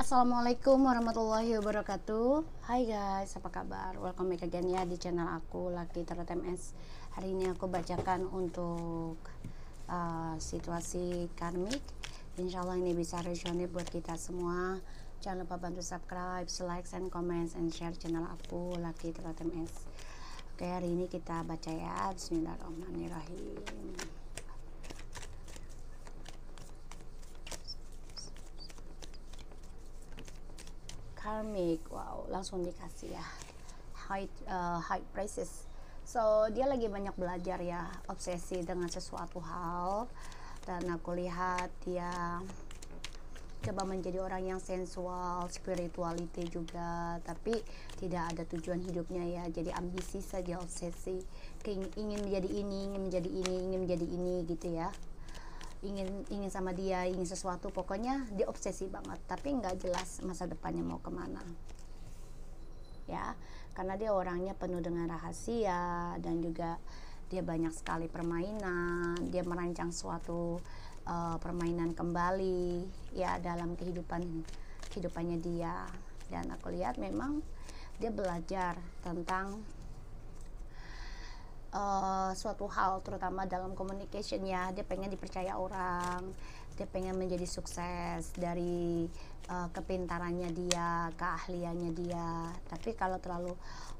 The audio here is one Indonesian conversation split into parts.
Assalamualaikum warahmatullahi wabarakatuh. Hai guys, apa kabar? Welcome back again ya di channel aku Lucky Tarot MS. Hari ini aku bacakan untuk situasi karmik. Insya Allah ini bisa resonate buat kita semua. Jangan lupa bantu subscribe, like, and comment, and share channel aku Lucky Tarot MS. Oke, hari ini kita baca ya. Bismillahirrahmanirrahim. Karmic, wow, langsung dikasih ya. High prices. So dia lagi banyak belajar ya, obsesi dengan sesuatu hal, dan aku lihat dia coba menjadi orang yang sensual, spirituality juga, tapi tidak ada tujuan hidupnya ya. Jadi ambisi saja, obsesi, ingin menjadi ini, ingin menjadi ini, ingin menjadi ini gitu ya. Ingin sama dia, ingin sesuatu, pokoknya dia obsesi banget, tapi nggak jelas masa depannya mau kemana ya, karena dia orangnya penuh dengan rahasia, dan juga dia banyak sekali permainan. Dia merancang suatu permainan kembali ya dalam kehidupannya dia, dan aku lihat memang dia belajar tentang suatu hal, terutama dalam communication ya. Dia pengen dipercaya orang, dia pengen menjadi sukses dari kepintarannya dia, keahliannya dia. Tapi kalau terlalu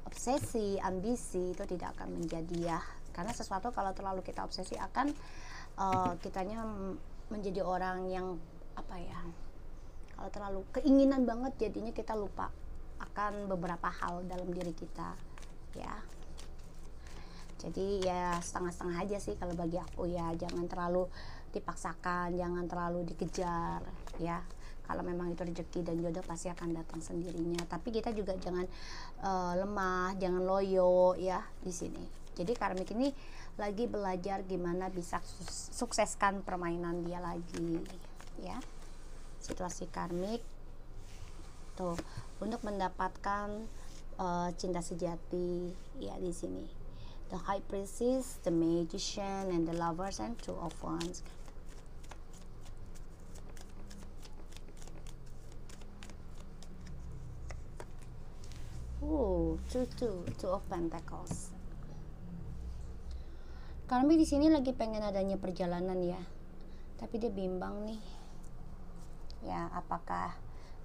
obsesi, ambisi, itu tidak akan menjadi ya, karena sesuatu kalau terlalu kita obsesi akan kitanya menjadi orang yang apa ya, kalau terlalu keinginan banget, jadinya kita lupa akan beberapa hal dalam diri kita ya. Jadi ya setengah-setengah aja sih kalau bagi aku ya, jangan terlalu dipaksakan, jangan terlalu dikejar ya. Kalau memang itu rezeki dan jodoh pasti akan datang sendirinya, tapi kita juga jangan lemah, jangan loyo ya di sini. Jadi karmik ini lagi belajar gimana bisa sukseskan permainan dia lagi ya. Situasi karmik tuh untuk mendapatkan cinta sejati ya di sini. The High Priestess, the Magician, and the Lovers, and Two of Wands. Two of Pentacles. Kami di sini lagi pengen adanya perjalanan ya, tapi dia bimbang nih. Ya, apakah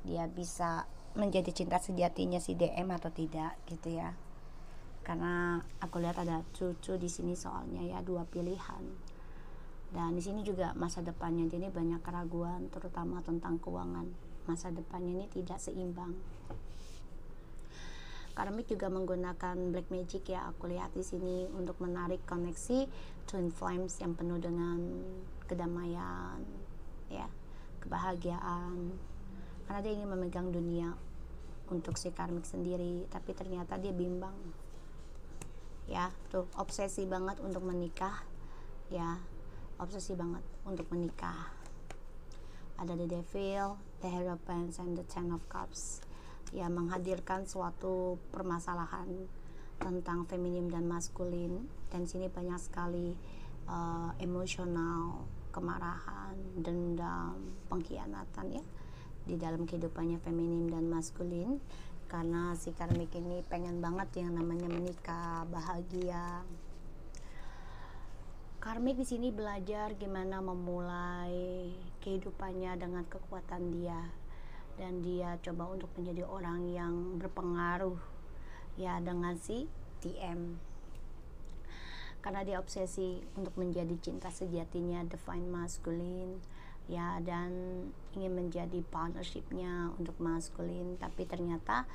dia bisa menjadi cinta sejatinya si DM atau tidak gitu ya? Karena aku lihat ada cucu di sini soalnya ya, dua pilihan. Dan di sini juga masa depannya dia ini banyak keraguan, terutama tentang keuangan. Masa depannya ini tidak seimbang. Karmik juga menggunakan black magic ya, aku lihat di sini untuk menarik koneksi twin flames yang penuh dengan kedamaian ya, kebahagiaan. Karena dia ingin memegang dunia untuk si karmik sendiri, tapi ternyata dia bimbang. Ya, tuh obsesi banget untuk menikah ya, obsesi banget untuk menikah. Ada the Devil, the Hierophant, and the Ten of Cups ya, menghadirkan suatu permasalahan tentang feminim dan maskulin. Dan sini banyak sekali emosional, kemarahan, dendam, pengkhianatan ya di dalam kehidupannya feminim dan maskulin. Karena si karmik ini pengen banget yang namanya menikah, bahagia. Karmik di sini belajar gimana memulai kehidupannya dengan kekuatan dia, dan dia coba untuk menjadi orang yang berpengaruh ya dengan si TM. Karena dia obsesi untuk menjadi cinta sejatinya, divine masculine ya, dan ingin menjadi partnershipnya untuk maskulin, tapi ternyata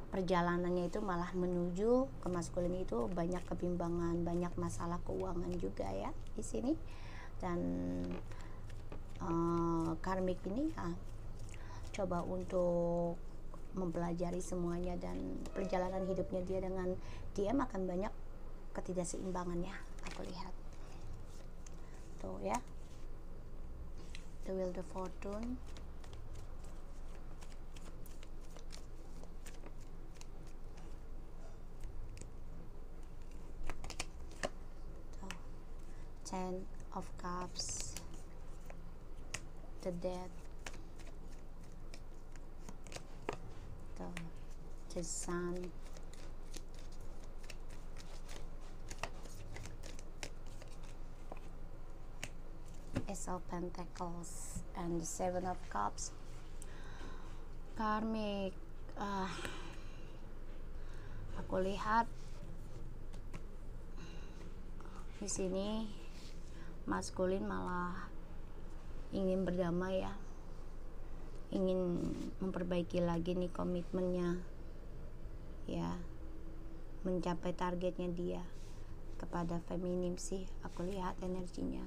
perjalanannya itu malah menuju ke maskulin itu banyak kebimbangan, banyak masalah keuangan juga ya di sini. Dan karmik ini coba untuk mempelajari semuanya, dan perjalanan hidupnya dia dengan DM akan banyak ketidakseimbangan ya, aku lihat tuh ya. The Wheel of Fortune, Ten of Cups, the Death, gitu. The Sun, Ace of Pentacles, and the Seven of Cups. Karmik, aku lihat di sini maskulin malah ingin berdamai ya, ingin memperbaiki lagi nih komitmennya ya, mencapai targetnya dia. Kepada feminim sih aku lihat energinya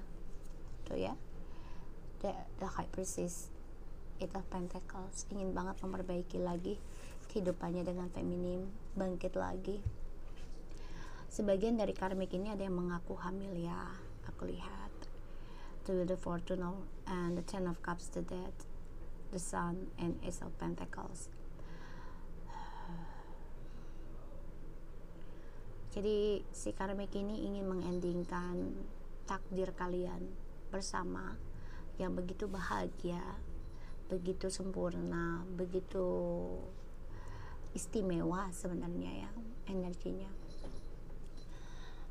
tuh ya, the High Priestess, Eight of Pentacles, ingin banget memperbaiki lagi kehidupannya dengan feminim, bangkit lagi. Sebagian dari karmik ini ada yang mengaku hamil ya, aku lihat. The Fortune and the Ten of Cups, the Death, the Sun, and Ace of Pentacles. Jadi si karmik ini ingin mengendingkan takdir kalian bersama yang begitu bahagia, begitu sempurna, begitu istimewa sebenarnya ya energinya.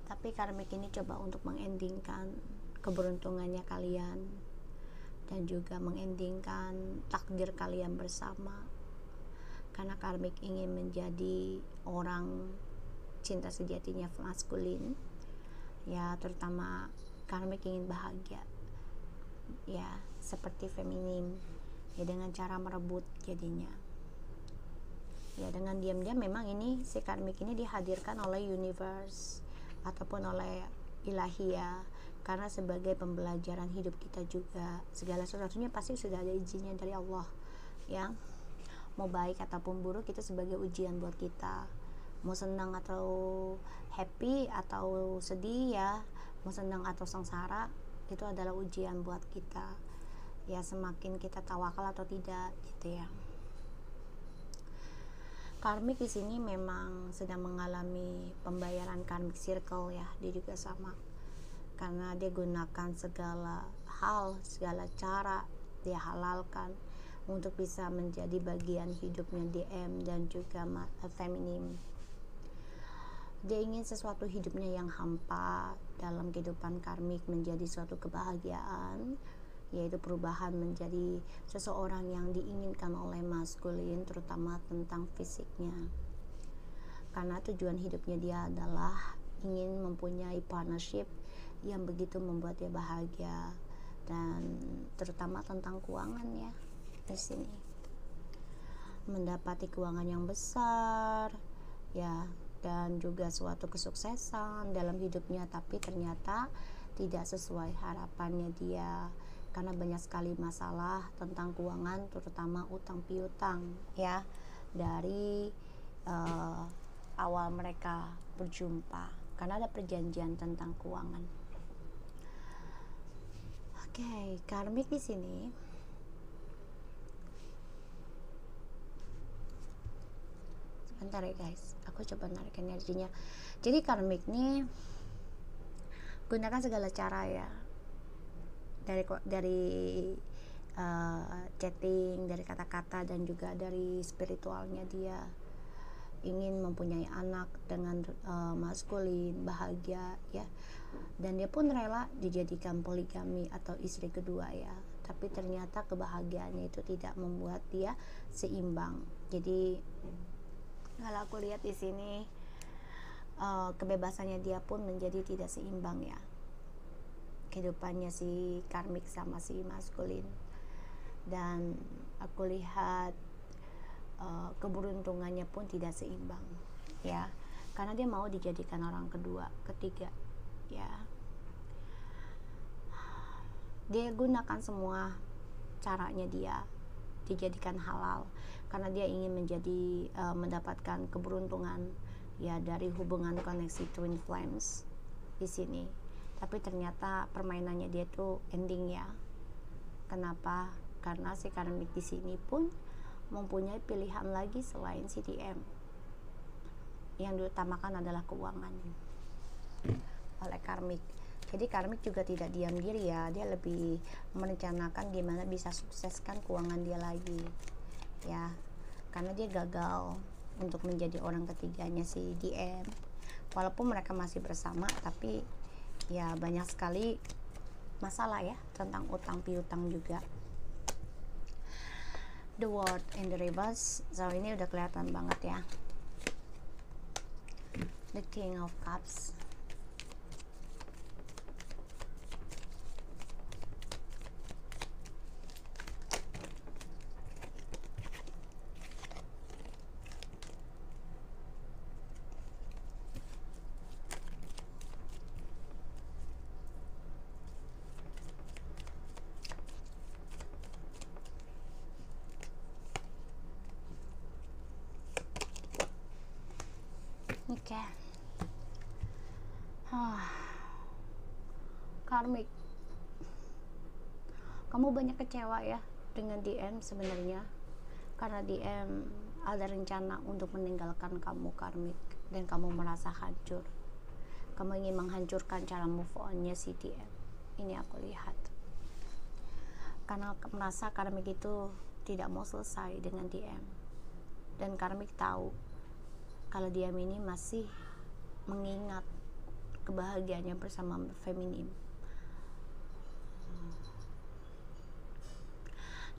Tapi karmik ini coba untuk mengendingkan keberuntungannya kalian dan juga mengendingkan takdir kalian bersama, karena karmik ingin menjadi orang cinta sejatinya maskulin ya, terutama karmik ingin bahagia ya seperti feminim ya, dengan cara merebut jadinya ya, dengan diam-diam. Memang ini si karmik ini dihadirkan oleh universe ataupun oleh ilahiyah, karena sebagai pembelajaran hidup kita juga. Segala sesuatunya pasti sudah ada izinnya dari Allah ya, mau baik ataupun buruk itu sebagai ujian buat kita, mau senang atau happy atau sedih ya, mau senang atau sengsara, itu adalah ujian buat kita ya, semakin kita tawakal atau tidak gitu ya. Karmik di sini memang sedang mengalami pembayaran karmic circle ya, dia juga sama, karena dia gunakan segala hal, segala cara dia halalkan untuk bisa menjadi bagian hidupnya DM dan juga feminim. Dia ingin sesuatu hidupnya yang hampa dalam kehidupan karmik menjadi suatu kebahagiaan, yaitu perubahan menjadi seseorang yang diinginkan oleh maskulin, terutama tentang fisiknya. Karena tujuan hidupnya dia adalah ingin mempunyai partnership yang begitu membuat dia bahagia, dan terutama tentang keuangan ya di sini. Mendapati keuangan yang besar ya, dan juga suatu kesuksesan dalam hidupnya, tapi ternyata tidak sesuai harapannya dia, karena banyak sekali masalah tentang keuangan, terutama utang piutang ya, dari awal mereka berjumpa, karena ada perjanjian tentang keuangan. Oke, karmik di sini sebentar ya guys, aku coba narik energinya. Jadi karmik nih gunakan segala cara ya, dari chatting, dari kata-kata, dan juga dari spiritualnya. Dia ingin mempunyai anak dengan maskulin, bahagia ya, dan dia pun rela dijadikan poligami atau istri kedua ya, tapi ternyata kebahagiaannya itu tidak membuat dia seimbang. Jadi kalau aku lihat di sini kebebasannya dia pun menjadi tidak seimbang ya, kehidupannya si karmik sama si maskulin. Dan aku lihat keberuntungannya pun tidak seimbang ya, karena dia mau dijadikan orang kedua, ketiga ya. Dia gunakan semua caranya dia dijadikan halal, karena dia ingin menjadi mendapatkan keberuntungan ya dari hubungan koneksi twin flames di sini. Tapi ternyata permainannya dia tuh ending ya. Kenapa? Karena si karmik di sini pun mempunyai pilihan lagi selain CTM. Yang diutamakan adalah keuangan oleh karmik. Jadi karmik juga tidak diam diri ya, dia lebih merencanakan gimana bisa sukseskan keuangan dia lagi ya. karena dia gagal untuk menjadi orang ketiganya si DM. Walaupun mereka masih bersama, tapi ya banyak sekali masalah ya tentang utang piutang juga. The World in the Reverse, so ini udah kelihatan banget ya. The King of Cups. Oke. Karmik, kamu banyak kecewa ya dengan DM sebenarnya, karena DM ada rencana untuk meninggalkan kamu karmik, dan kamu merasa hancur. Kamu ingin menghancurkan cara move on-nya si DM. Ini aku lihat, karena merasa karmik itu tidak mau selesai dengan DM, dan karmik tahu kalau DM ini masih mengingat kebahagiaannya bersama feminim.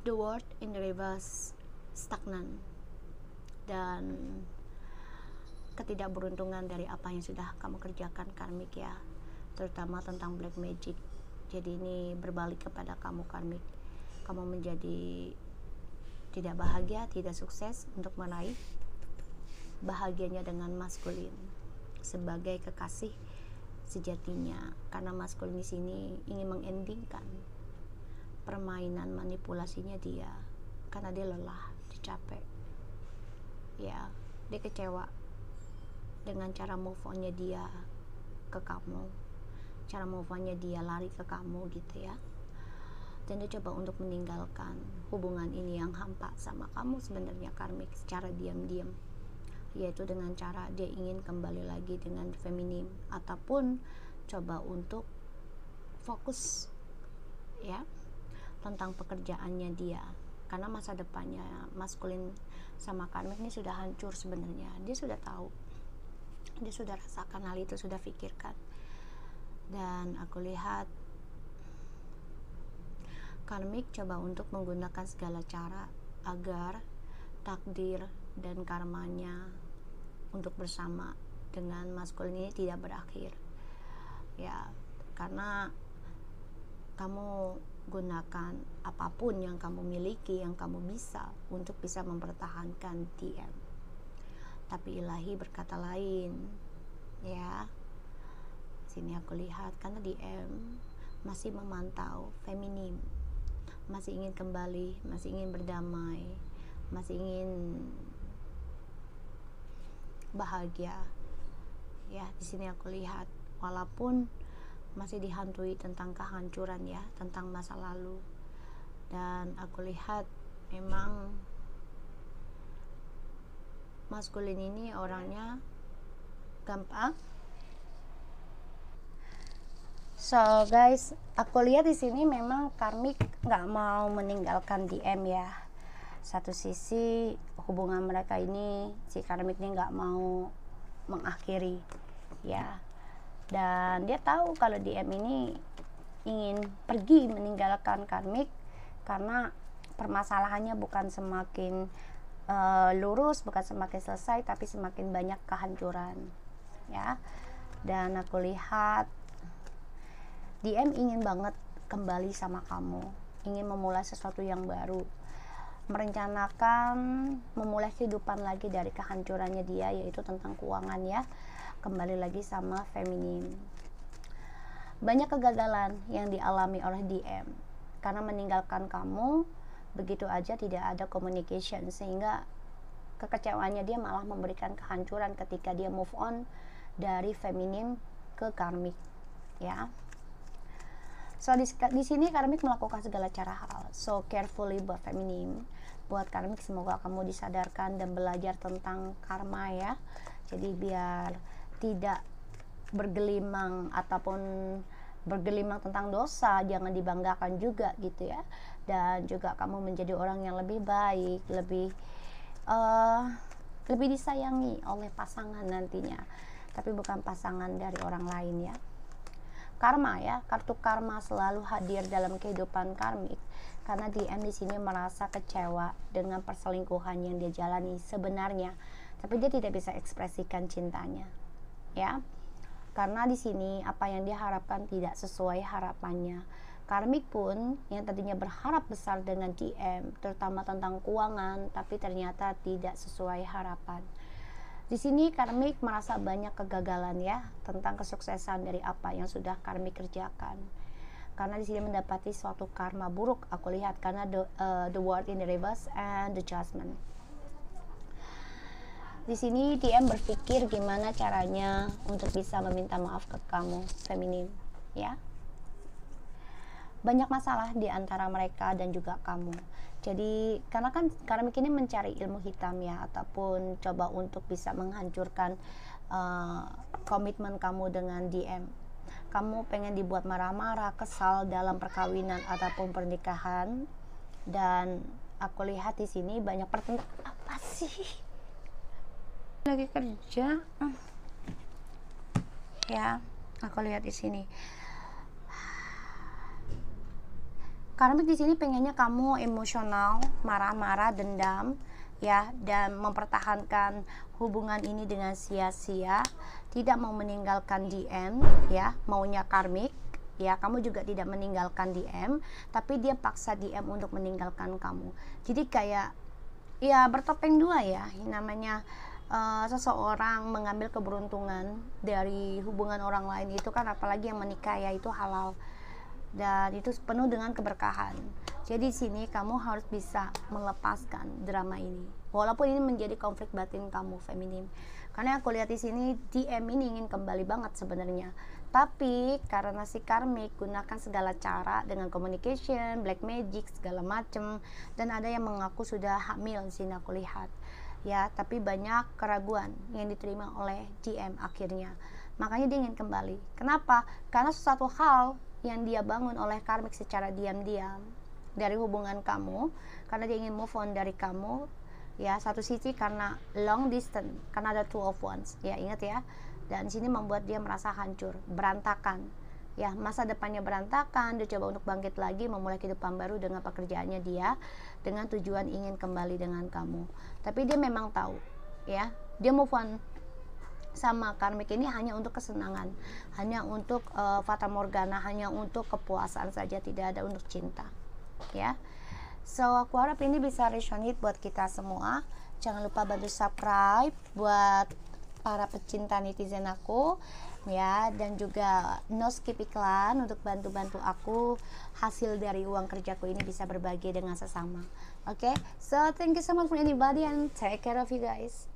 The World in the Reverse, stagnan dan ketidakberuntungan dari apa yang sudah kamu kerjakan karmik ya, terutama tentang black magic. Jadi ini berbalik kepada kamu karmik. Kamu menjadi tidak bahagia, tidak sukses untuk meraih bahagianya dengan maskulin sebagai kekasih sejatinya, karena maskulin di sini ingin mengendingkan permainan manipulasinya dia, karena dia lelah, dia capek ya, dia kecewa dengan cara move on-nya dia ke kamu, cara move on-nya dia lari ke kamu gitu ya, dan dia coba untuk meninggalkan hubungan ini yang hampa sama kamu sebenarnya karmik secara diam-diam, yaitu dengan cara dia ingin kembali lagi dengan feminim, ataupun coba untuk fokus ya tentang pekerjaannya dia, karena masa depannya maskulin sama karmik ini sudah hancur sebenarnya. Dia sudah tahu, dia sudah rasakan hal itu, sudah pikirkan, dan aku lihat karmik coba untuk menggunakan segala cara agar takdir dan karmanya untuk bersama dengan maskulin ini tidak berakhir ya, karena kamu gunakan apapun yang kamu miliki, yang kamu bisa untuk bisa mempertahankan DM, tapi ilahi berkata lain ya. Sini aku lihat, karena DM masih memantau feminim, masih ingin kembali, masih ingin berdamai, masih ingin bahagia ya. Di sini aku lihat, walaupun masih dihantui tentang kehancuran ya, tentang masa lalu, dan aku lihat memang maskulin ini orangnya gampang. So guys, aku lihat di sini memang karmik nggak mau meninggalkan DM ya. Satu sisi hubungan mereka ini, si karmik ini nggak mau mengakhiri ya, dan dia tahu kalau DM ini ingin pergi meninggalkan karmik, karena permasalahannya bukan semakin lurus, bukan semakin selesai, tapi semakin banyak kehancuran ya. Dan aku lihat DM ingin banget kembali sama kamu, ingin memulai sesuatu yang baru, merencanakan memulai kehidupan lagi dari kehancurannya dia, yaitu tentang keuangan ya, kembali lagi sama feminim. Banyak kegagalan yang dialami oleh DM karena meninggalkan kamu begitu aja, tidak ada communication, sehingga kekecewaannya dia malah memberikan kehancuran ketika dia move on dari feminim ke karmik ya. So di sini karmik melakukan segala cara hal, so carefully buat feminim, buat karmik, semoga kamu disadarkan dan belajar tentang karma ya. Jadi biar tidak bergelimang ataupun bergelimang tentang dosa, jangan dibanggakan juga gitu ya. Dan juga kamu menjadi orang yang lebih baik, lebih lebih disayangi oleh pasangan nantinya, tapi bukan pasangan dari orang lain ya. Karma ya, kartu karma selalu hadir dalam kehidupan karmik karena DM di sini merasa kecewa dengan perselingkuhan yang dia jalani sebenarnya, tapi dia tidak bisa ekspresikan cintanya ya, karena di sini apa yang dia harapkan tidak sesuai harapannya. Karmik pun yang tadinya berharap besar dengan DM terutama tentang keuangan, tapi ternyata tidak sesuai harapan. Di sini karmik merasa banyak kegagalan ya tentang kesuksesan dari apa yang sudah karmik kerjakan. Karena di sini mendapati suatu karma buruk aku lihat karena the world in the reverse and the judgment. Di sini DM berpikir gimana caranya untuk bisa meminta maaf ke kamu feminim ya. Banyak masalah di antara mereka dan juga kamu. Jadi karena kan karmik ini mencari ilmu hitam ya, ataupun coba untuk bisa menghancurkan komitmen kamu dengan DM. Kamu pengen dibuat marah-marah, kesal dalam perkawinan ataupun pernikahan, dan aku lihat di sini banyak pertentangan. Apa sih? Lagi kerja ya, aku lihat di sini. Karmik di sini pengennya kamu emosional, marah-marah, dendam, ya, dan mempertahankan hubungan ini dengan sia-sia, tidak mau meninggalkan DM, ya, maunya karmik, ya, kamu juga tidak meninggalkan DM, tapi dia paksa DM untuk meninggalkan kamu. Jadi kayak, ya, bertopeng dua ya, namanya seseorang mengambil keberuntungan dari hubungan orang lain itu kan, apalagi yang menikah ya, itu halal. Dan itu penuh dengan keberkahan. Jadi sini kamu harus bisa melepaskan drama ini. Walaupun ini menjadi konflik batin kamu feminim. Karena aku lihat di sini DM ini ingin kembali banget sebenarnya. Tapi karena si karmik gunakan segala cara dengan communication, black magic, segala macem, dan ada yang mengaku sudah hamil di sini aku lihat. Ya, tapi banyak keraguan yang diterima oleh DM akhirnya. Makanya dia ingin kembali. Kenapa? Karena sesuatu hal yang dia bangun oleh karmik secara diam-diam dari hubungan kamu, karena dia ingin move on dari kamu ya. Satu sisi karena long distance, karena ada two of wands ya, ingat ya. Dan sini membuat dia merasa hancur, berantakan ya, masa depannya berantakan. Dia coba untuk bangkit lagi, memulai kehidupan baru dengan pekerjaannya dia, dengan tujuan ingin kembali dengan kamu. Tapi dia memang tahu ya, dia move on sama karmik ini hanya untuk kesenangan, hanya untuk fata morgana, hanya untuk kepuasan saja, tidak ada untuk cinta ya. So aku harap ini bisa resonate buat kita semua. Jangan lupa bantu subscribe buat para pecinta netizen aku ya, dan juga no skip iklan untuk bantu-bantu aku hasil dari uang kerjaku ini bisa berbagi dengan sesama. Okay, so thank you so much for anybody and take care of you guys.